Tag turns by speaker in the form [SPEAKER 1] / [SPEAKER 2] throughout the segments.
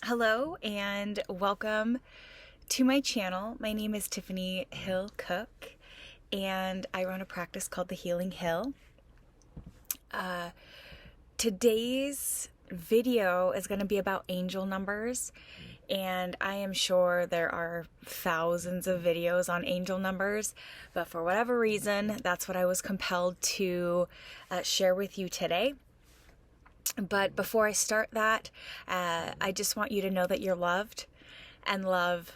[SPEAKER 1] Hello and welcome to my channel. My name is Tiffany Hill Cook and I run a practice called the Healing Hill. Today's video is going to be about angel numbers, and I am sure there are thousands of videos on angel numbers, but for whatever reason, that's what I was compelled to share with you today. But before I start that, I just want you to know that you're loved, and love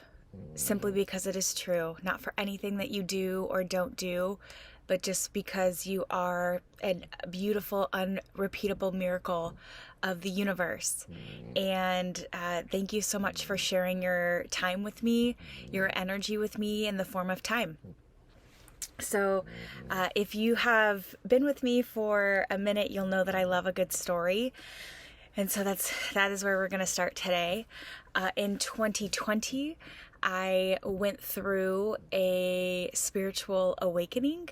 [SPEAKER 1] simply because it is true, not for anything that you do or don't do, but just because you are a beautiful, unrepeatable miracle of the universe. And thank you so much for sharing your time with me, your energy with me in the form of time. So if you have been with me for a minute, you'll know that I love a good story. And so that is where we're going to start today. In 2020, I went through a spiritual awakening,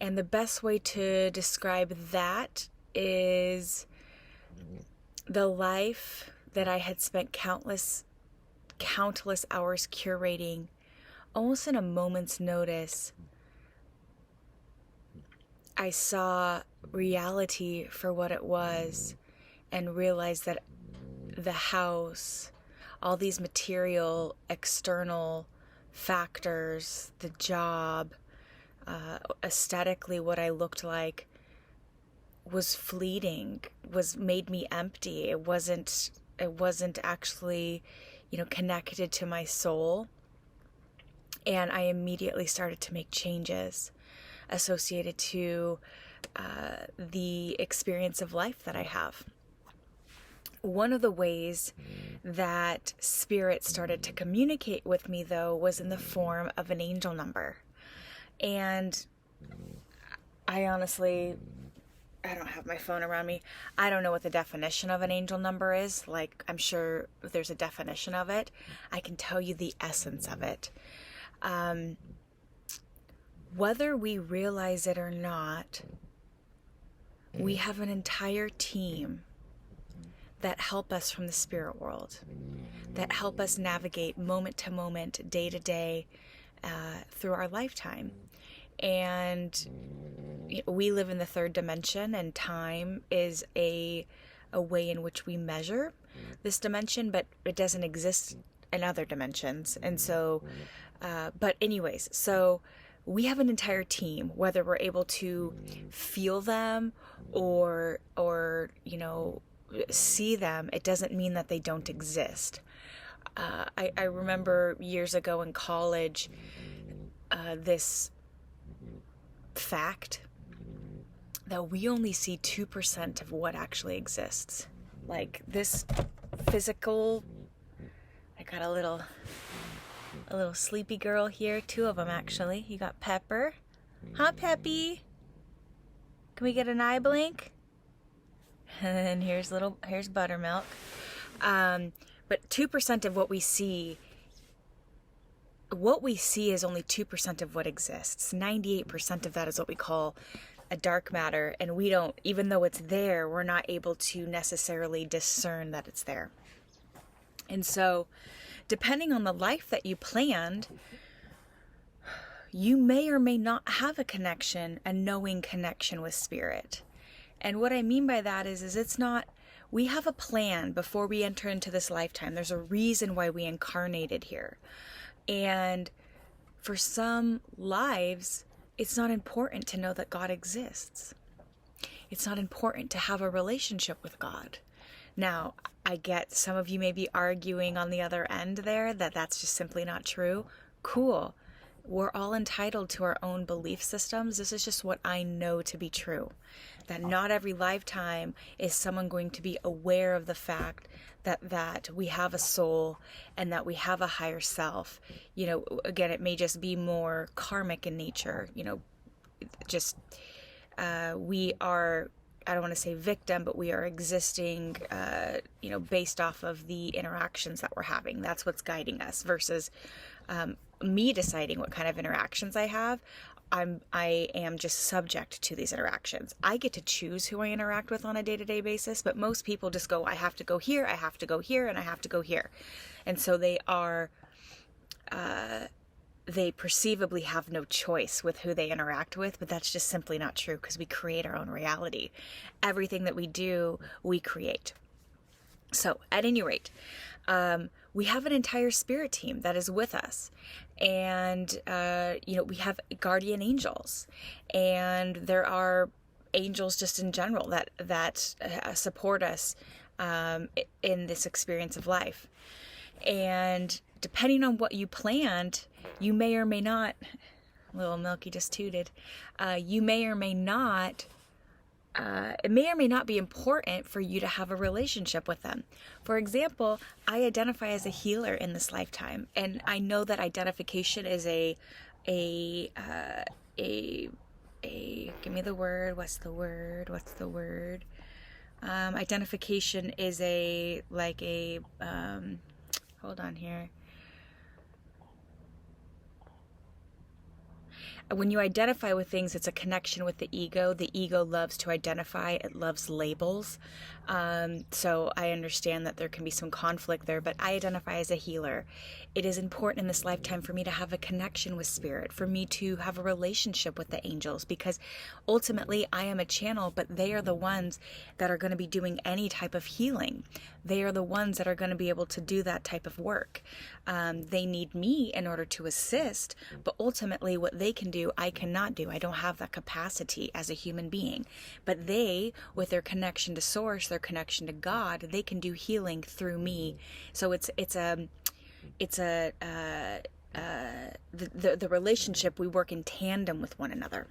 [SPEAKER 1] and the best way to describe that is the life that I had spent countless hours curating, almost in a moment's notice. I saw reality for what it was and realized that the house, all these material, external factors, the job, aesthetically what I looked like was fleeting, made me empty. It wasn't actually, connected to my soul. And I immediately started to make changes associated to the experience of life that I have. One of the ways that spirit started to communicate with me, though, was in the form of an angel number. And I honestly, I don't have my phone around me. I don't know what the definition of an angel number is. Like, I'm sure there's a definition of it. I can tell you the essence of it. Whether we realize it or not, we have an entire team that help us from the spirit world, that help us navigate moment to moment, day to day, through our lifetime. And we live in the third dimension, and time is a way in which we measure this dimension, but it doesn't exist in other dimensions. And so, but anyways, so we have an entire team, whether we're able to feel them or see them, it doesn't mean that they don't exist. I remember years ago in college, this fact that we only see 2% of what actually exists. Like this physical, I got a little sleepy girl here, two of them actually. You got Pepper. Huh, Peppy? Can we get an eye blink? And then here's Buttermilk. But 2% of what we see is only 2% of what exists. 98% of that is what we call a dark matter, and we don't, even though it's there, we're not able to necessarily discern that it's there. And so, depending on the life that you planned, you may or may not have a knowing connection with spirit. And what I mean by that is it's not, we have a plan before we enter into this lifetime. There's a reason why we incarnated here. And for some lives, it's not important to know that God exists. It's not important to have a relationship with God. Now, I get some of you may be arguing on the other end there that that's just simply not true. Cool. We're all entitled to our own belief systems. This is just what I know to be true. That not every lifetime is someone going to be aware of the fact that we have a soul and that we have a higher self. Again, it may just be more karmic in nature. We are, I don't want to say victim, but we are existing, based off of the interactions that we're having. That's what's guiding us versus me deciding what kind of interactions I have. I am just subject to these interactions. I get to choose who I interact with on a day-to-day basis, but most people just go, I have to go here, I have to go here, and I have to go here. And so they perceivably have no choice with who they interact with, but that's just simply not true, because we create our own reality. Everything that we do, we create. So at any rate, we have an entire spirit team that is with us. And, we have guardian angels, and there are angels just in general that support us in this experience of life. And depending on what you planned, you may or may not, little Milky just tooted, you may or may not, it may or may not be important for you to have a relationship with them. For example, I identify as a healer in this lifetime, and I know that identification is give me the word. What's the word? Identification is hold on here. When you identify with things, it's a connection with the ego. The ego loves to identify. It loves labels. So I understand that there can be some conflict there, but I identify as a healer. It is important in this lifetime for me to have a connection with spirit, for me to have a relationship with the angels, because ultimately I am a channel, but they are the ones that are going to be doing any type of healing. They are the ones that are going to be able to do that type of work. They need me in order to assist, but ultimately what they can do, I cannot do. I don't have that capacity as a human being. But they, with their connection to source, their connection to God, they can do healing through me. So the relationship, we work in tandem with one another.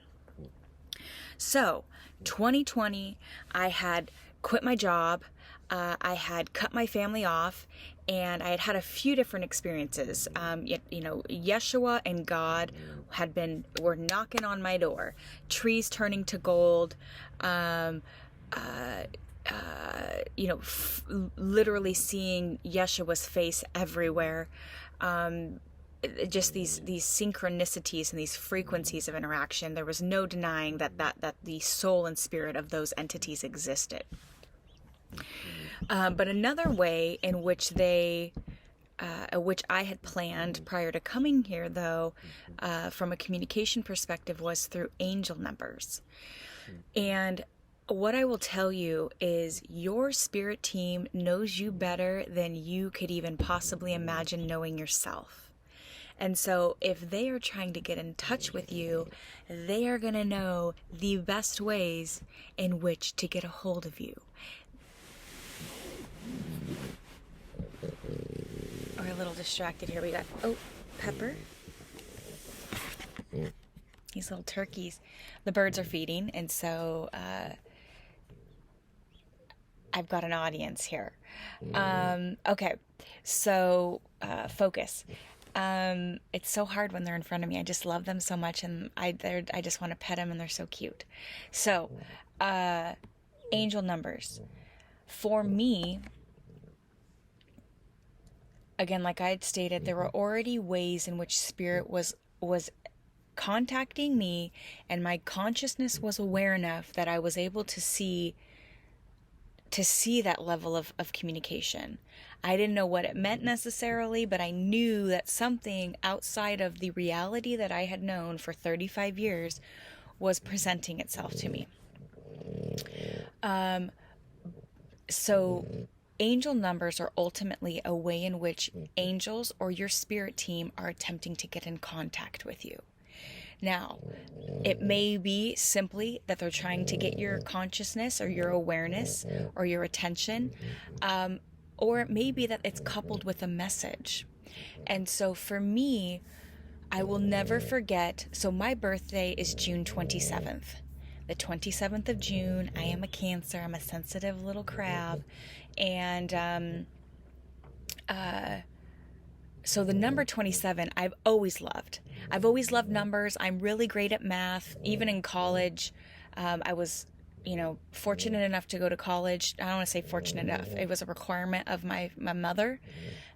[SPEAKER 1] So 2020, I had quit my job. I had cut my family off, and I had had a few different experiences. Yeshua and God were knocking on my door, trees turning to gold, literally seeing Yeshua's face everywhere. Just these synchronicities and these frequencies of interaction. There was no denying that the soul and spirit of those entities existed. But another way in which which I had planned prior to coming here, though, from a communication perspective, was through angel numbers. And what I will tell you is your spirit team knows you better than you could even possibly imagine knowing yourself. And so if they are trying to get in touch with you, they are going to know the best ways in which to get a hold of you. We're a little distracted here. We got, Pepper. These little turkeys. The birds are feeding, and so I've got an audience here. Okay, so focus. It's so hard when they're in front of me. I just love them so much, and I just want to pet them, and they're so cute. So, angel numbers. For me, again, like I had stated, there were already ways in which spirit was contacting me, and my consciousness was aware enough that I was able to see that level of communication. I didn't know what it meant necessarily, but I knew that something outside of the reality that I had known for 35 years was presenting itself to me. So angel numbers are ultimately a way in which angels or your spirit team are attempting to get in contact with you. Now, it may be simply that they're trying to get your consciousness or your awareness or your attention, or it may be that it's coupled with a message. And so for me, I will never forget, so my birthday is June 27th. The 27th of June, I am a Cancer, I'm a sensitive little crab, and so the number 27, I've always loved. I've always loved numbers. I'm really great at math. Even in college, I was fortunate enough to go to college. I don't want to say fortunate enough. It was a requirement of my mother.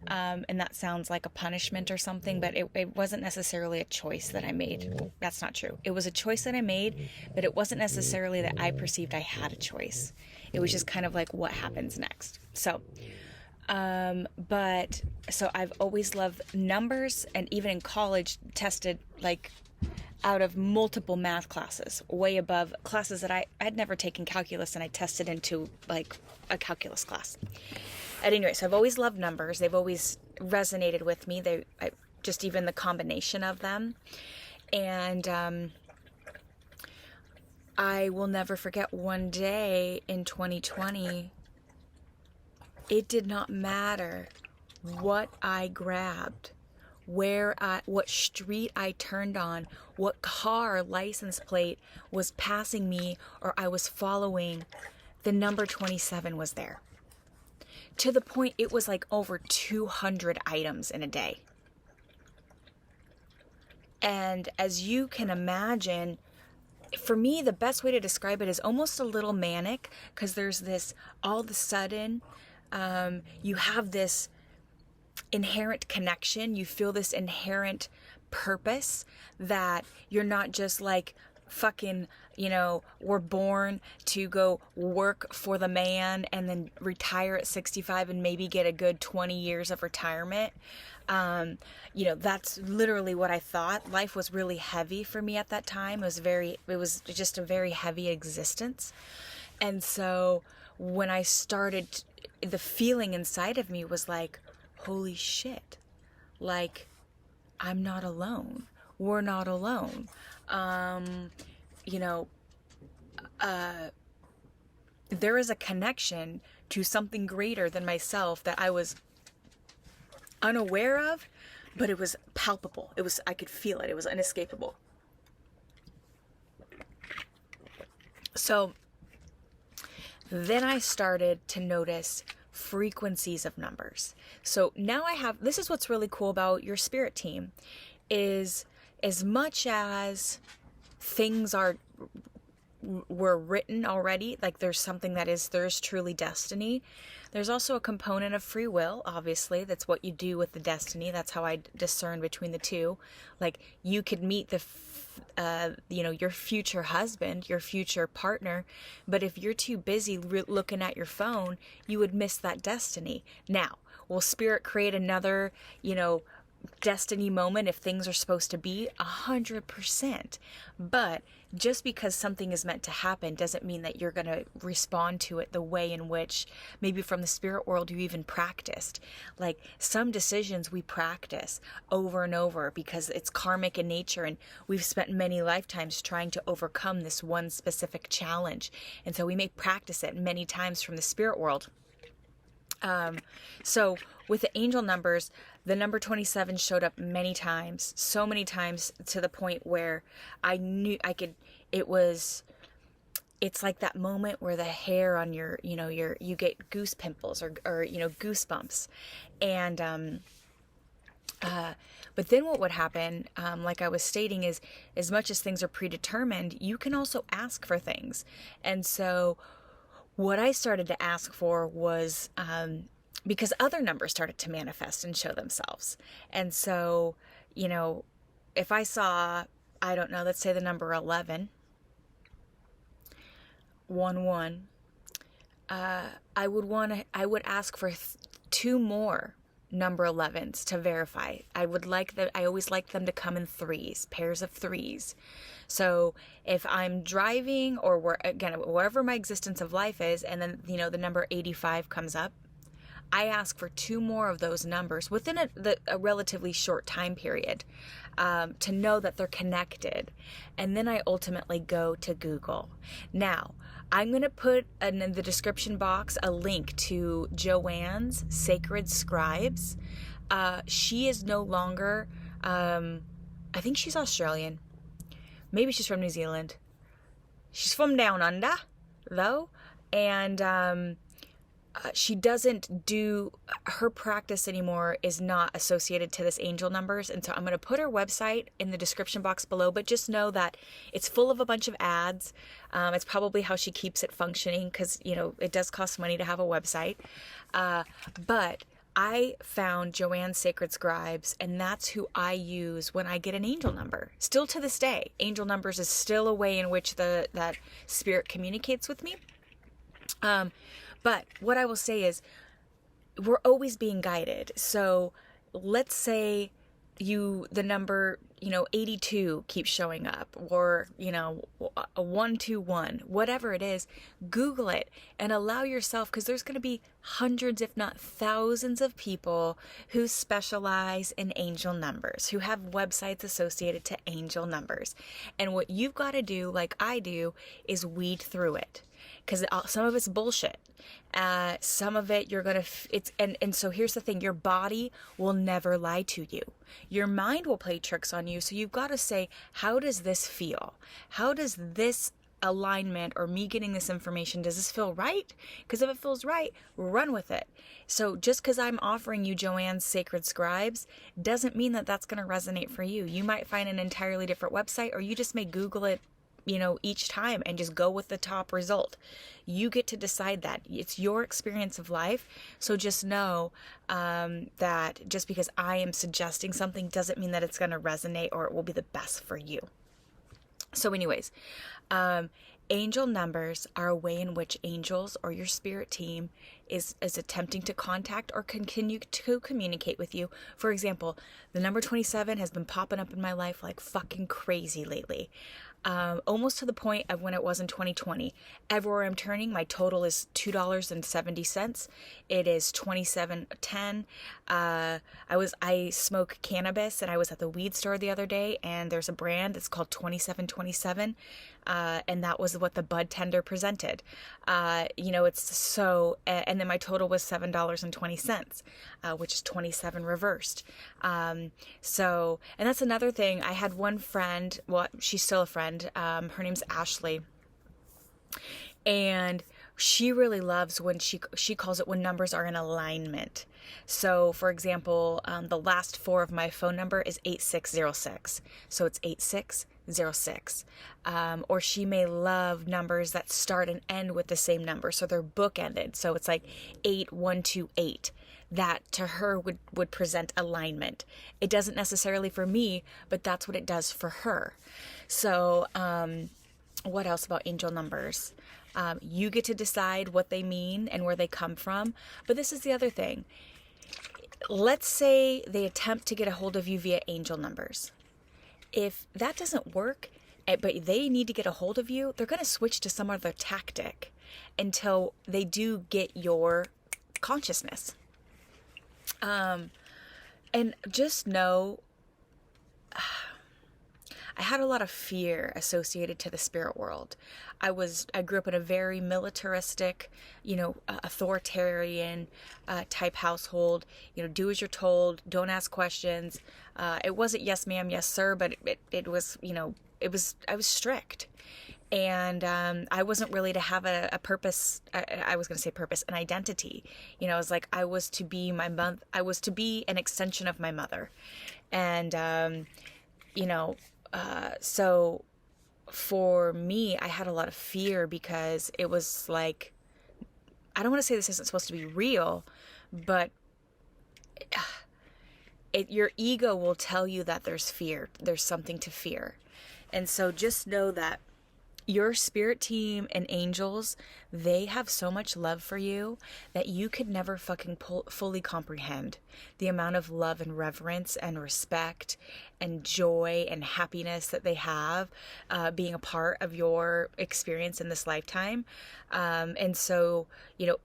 [SPEAKER 1] And that sounds like a punishment or something, but it wasn't necessarily a choice that I made. That's not true. It was a choice that I made, but it wasn't necessarily that I perceived I had a choice. It was just kind of like what happens next. So, so I've always loved numbers, and even in college tested like out of multiple math classes, way above classes that I'd never taken calculus, and I tested into like a calculus class. At any rate, so I've always loved numbers. They've always resonated with me. Just even the combination of them. And I will never forget one day in 2020, it did not matter what I grabbed, what street I turned on, what car license plate was passing me or I was following, the number 27 was there. To the point it was like over 200 items in a day. And as you can imagine, for me, the best way to describe it is almost a little manic, because there's this, all of a sudden, you have this inherent connection. You feel this inherent purpose that you're not just like fucking, we're born to go work for the man and then retire at 65 and maybe get a good 20 years of retirement. That's literally what I thought. Life was really heavy for me at that time. It was just a very heavy existence. And so when I started, the feeling inside of me was like, holy shit, like, I'm not alone. We're not alone. There is a connection to something greater than myself that I was unaware of, but it was palpable. I could feel it. It was inescapable. So then I started to notice frequencies of numbers. So now this is what's really cool about your spirit team, is as much as things were written already, like there's something there's truly destiny. There's also a component of free will, obviously. That's what you do with the destiny. That's how I discern between the two. Like, you could meet your future husband, your future partner, but if you're too busy looking at your phone, you would miss that destiny. Now, will spirit create another, destiny moment if things are supposed to be? 100%. But just because something is meant to happen doesn't mean that you're going to respond to it the way in which maybe from the spirit world you even practiced. Like, some decisions we practice over and over because it's karmic in nature, and we've spent many lifetimes trying to overcome this one specific challenge, and so we may practice it many times from the spirit world. So with the angel numbers, the number 27 showed up many times, so many times, to the point where I knew it's like that moment where the hair on you get goose pimples or goosebumps. And, but then what would happen, like I was stating, is as much as things are predetermined, you can also ask for things. And so what I started to ask for was, because other numbers started to manifest and show themselves. And so, if I saw, I don't know, let's say the number 11, 11, I would ask for two more number 11s to verify. I always like them to come in threes, pairs of threes. So if I'm driving or wherever my existence of life is, and then, the number 85 comes up, I ask for two more of those numbers within a relatively short time period, to know that they're connected. And then I ultimately go to Google. Now, I'm going to put in the description box a link to Joanne's Sacred Scribes. She is no longer, I think she's Australian. Maybe she's from New Zealand. She's from down under, though. And she doesn't do, her practice anymore is not associated to this angel numbers. And so I'm going to put her website in the description box below, but just know that it's full of a bunch of ads. It's probably how she keeps it functioning, because, you know, it does cost money to have a website. But I found Joanne's Sacred Scribes, and that's who I use when I get an angel number. Still to this day, angel numbers is still a way in which that spirit communicates with me. But what I will say is, we're always being guided. So let's say the number, 82 keeps showing up, or, a 121, whatever it is, Google it and allow yourself, because there's going to be hundreds, if not thousands of people who specialize in angel numbers, who have websites associated to angel numbers. And what you've got to do, like I do, is weed through it. Because some of it's bullshit. Some of it you're going to, and so here's the thing, your body will never lie to you. Your mind will play tricks on you. So you've got to say, how does this feel? How does this alignment, or me getting this information, does this feel right? Because if it feels right, run with it. So just because I'm offering you Joanne's Sacred Scribes doesn't mean that that's going to resonate for you. You might find an entirely different website, or you just may Google it, each time and just go with the top result. You get to decide that. It's your experience of life. So just know that just because I am suggesting something doesn't mean that it's going to resonate or it will be the best for you. So anyways, angel numbers are a way in which angels or your spirit team is attempting to contact or continue to communicate with you. For example, the number 27 has been popping up in my life like fucking crazy lately. Almost to the point of when it was in 2020. Everywhere I'm turning, my total is $2.70. It is 27.10. I smoke cannabis, and I was at the weed store the other day, and there's a brand, it's called 2727. And that was what the bud tender presented. It's so, and then my total was $7.20, which is 27 reversed. And that's another thing. I had one friend, well, she's still a friend. Her name's Ashley, and she really loves when she calls it when numbers are in alignment. So for example, the last four of my phone number is 8606. So it's 8606. Or she may love numbers that start and end with the same number. So they're bookended. So it's like 8128. That to her would present alignment. It doesn't necessarily for me, but that's what it does for her. So what else about angel numbers? You get to decide what they mean and where they come from. But this is the other thing. Let's say they attempt to get a hold of you via angel numbers. If that doesn't work, but they need to get a hold of you, they're going to switch to some other tactic until they do get your consciousness. And just know, I had a lot of fear associated to the spirit world. I grew up in a very militaristic, authoritarian type household. Do as you're told, don't ask questions. It wasn't yes ma'am, yes sir, but it was, I was strict. And I wasn't really to have a purpose. I was going to say purpose, an identity. I was like, I was to be my mother. I was to be an extension of my mother. And, so for me, I had a lot of fear because it was like, I don't want to say this isn't supposed to be real, but your ego will tell you that there's fear. There's something to fear. And so just know that your spirit team and angels, they have so much love for you that you could never fucking fully comprehend the amount of love and reverence and respect and joy and happiness that they have being a part of your experience in this lifetime. And so,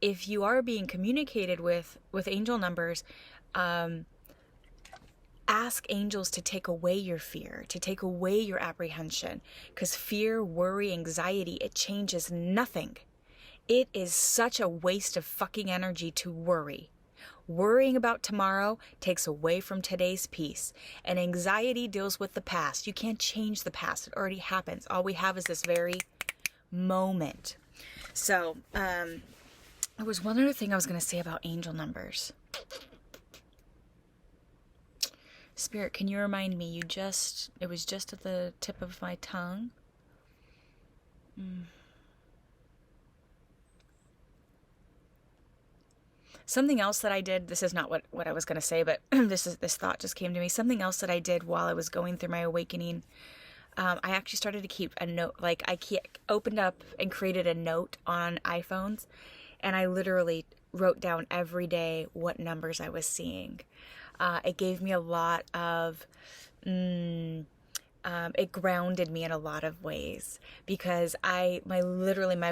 [SPEAKER 1] if you are being communicated with angel numbers, ask angels to take away your fear, to take away your apprehension, because fear, worry, anxiety, it changes nothing. It is such a waste of fucking energy to worry. Worrying about tomorrow takes away from today's peace, and anxiety deals with the past. You can't change the past. It already happens. All we have is this very moment. So, There was one other thing I was going to say about angel numbers. Spirit, can you remind me? It was just at the tip of my tongue. Something else that I did, this is not what I was going to say, but this thought just came to me. Something else that I did while I was going through my awakening, I actually started to keep a note. Like opened up and created a note on iPhones, and I literally wrote down every day what numbers I was seeing. It gave me a lot of, it grounded me in a lot of ways, because my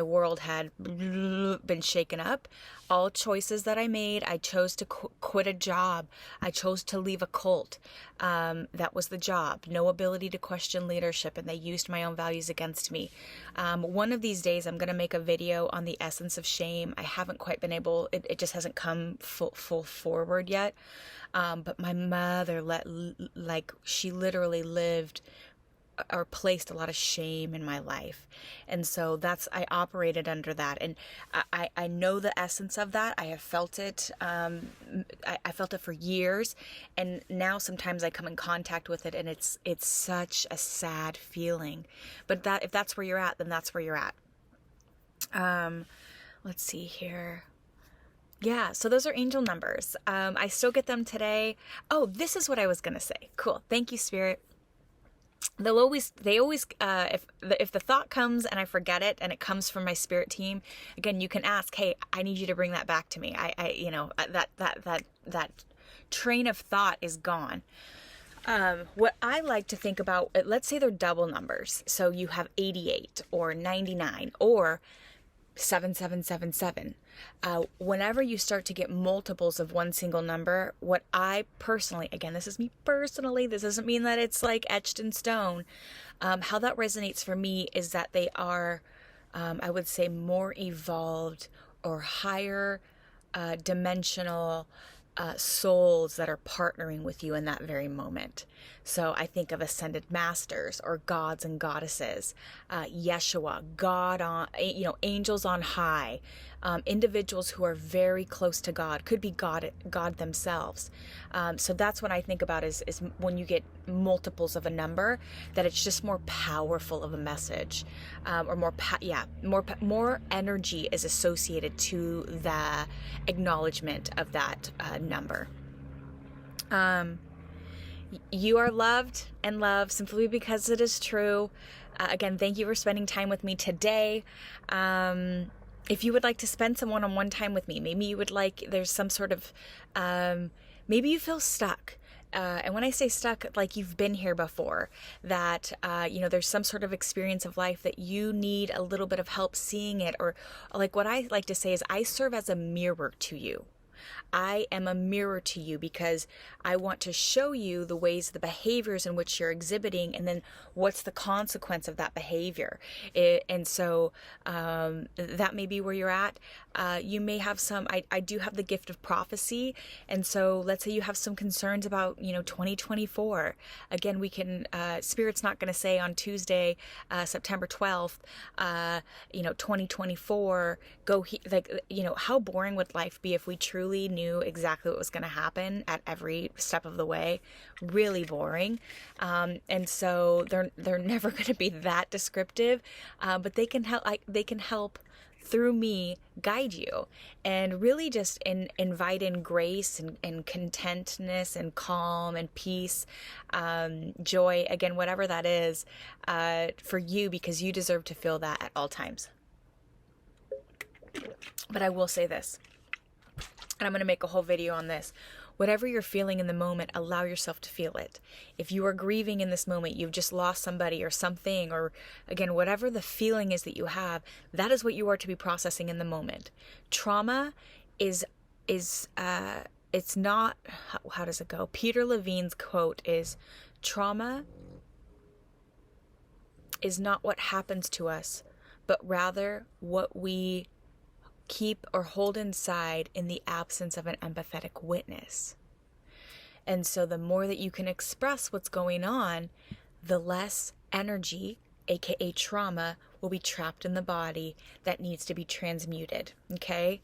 [SPEAKER 1] world had been shaken up. All choices that I made, I chose to quit a job. I chose to leave a cult. That was the job. No ability to question leadership, and they used my own values against me. One of these days, I'm going to make a video on the essence of shame. I haven't quite been able, it just hasn't come full forward yet. But my mother she literally lived or placed a lot of shame in my life. And so I operated under that. And I know the essence of that. I have felt it. I felt it for years. And now sometimes I come in contact with it, and it's such a sad feeling. But if that's where you're at, then that's where you're at. Let's see here. Yeah, so those are angel numbers. I still get them today. Oh, this is what I was going to say. Cool. Thank you, Spirit. They always, if the thought comes and I forget it, and it comes from my spirit team, again, you can ask, hey, I need you to bring that back to me. That train of thought is gone. What I like to think about, let's say they're double numbers. So you have 88 or 99 or 7777. Whenever you start to get multiples of one single number, what I personally, again, this is me personally, this doesn't mean that it's like etched in stone. How that resonates for me is that they are, I would say, more evolved or higher dimensional souls that are partnering with you in that very moment. So I think of ascended masters or gods and goddesses, Yeshua, angels on high, individuals who are very close to God, could be God themselves. So that's what I think about is when you get multiples of a number, that it's just more powerful of a message, or more energy is associated to the acknowledgement of that number. You are loved and loved simply because it is true. Again, thank you for spending time with me today. If you would like to spend some one-on-one time with me, maybe you would there's some sort of, maybe you feel stuck. And when I say stuck, like you've been here before, that, there's some sort of experience of life that you need a little bit of help seeing it, or like what I like to say is I serve as a mirror to you. I am a mirror to you because I want to show you the ways, the behaviors in which you're exhibiting, and then what's the consequence of that behavior. And so that may be where you're at. You may have I do have the gift of prophecy. And so let's say you have some concerns about, 2024. Again, we can, Spirit's not going to say on Tuesday, September 12th, 2024, how boring would life be if we truly knew exactly what was going to happen at every step of the way? Really boring. And so they're never going to be that descriptive, but they can help through me guide you and really just invite in grace and contentness and calm and peace, joy, again, whatever that is, for you, because you deserve to feel that at all times. But I will say this, and I'm going to make a whole video on this. Whatever you're feeling in the moment, allow yourself to feel it. If you are grieving in this moment, you've just lost somebody or something, or again, whatever the feeling is that you have, that is what you are to be processing in the moment. Trauma is it's not, how does it go? Peter Levine's quote is, trauma is not what happens to us, but rather what we keep or hold inside in the absence of an empathetic witness. And so the more that you can express what's going on, the less energy aka trauma, will be trapped in the body that needs to be transmuted. Okay?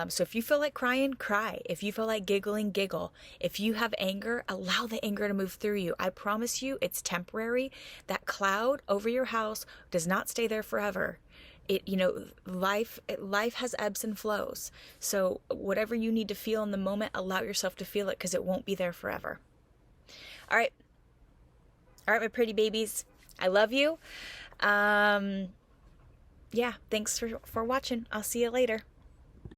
[SPEAKER 1] So if you feel like crying, cry. If you feel like giggling, giggle. If you have anger, allow the anger to move through you. I promise you, it's temporary. That cloud over your house does not stay there forever. Life has ebbs and flows. So whatever you need to feel in the moment, allow yourself to feel it, because it won't be there forever. All right, my pretty babies. I love you. Yeah, thanks for watching. I'll see you later.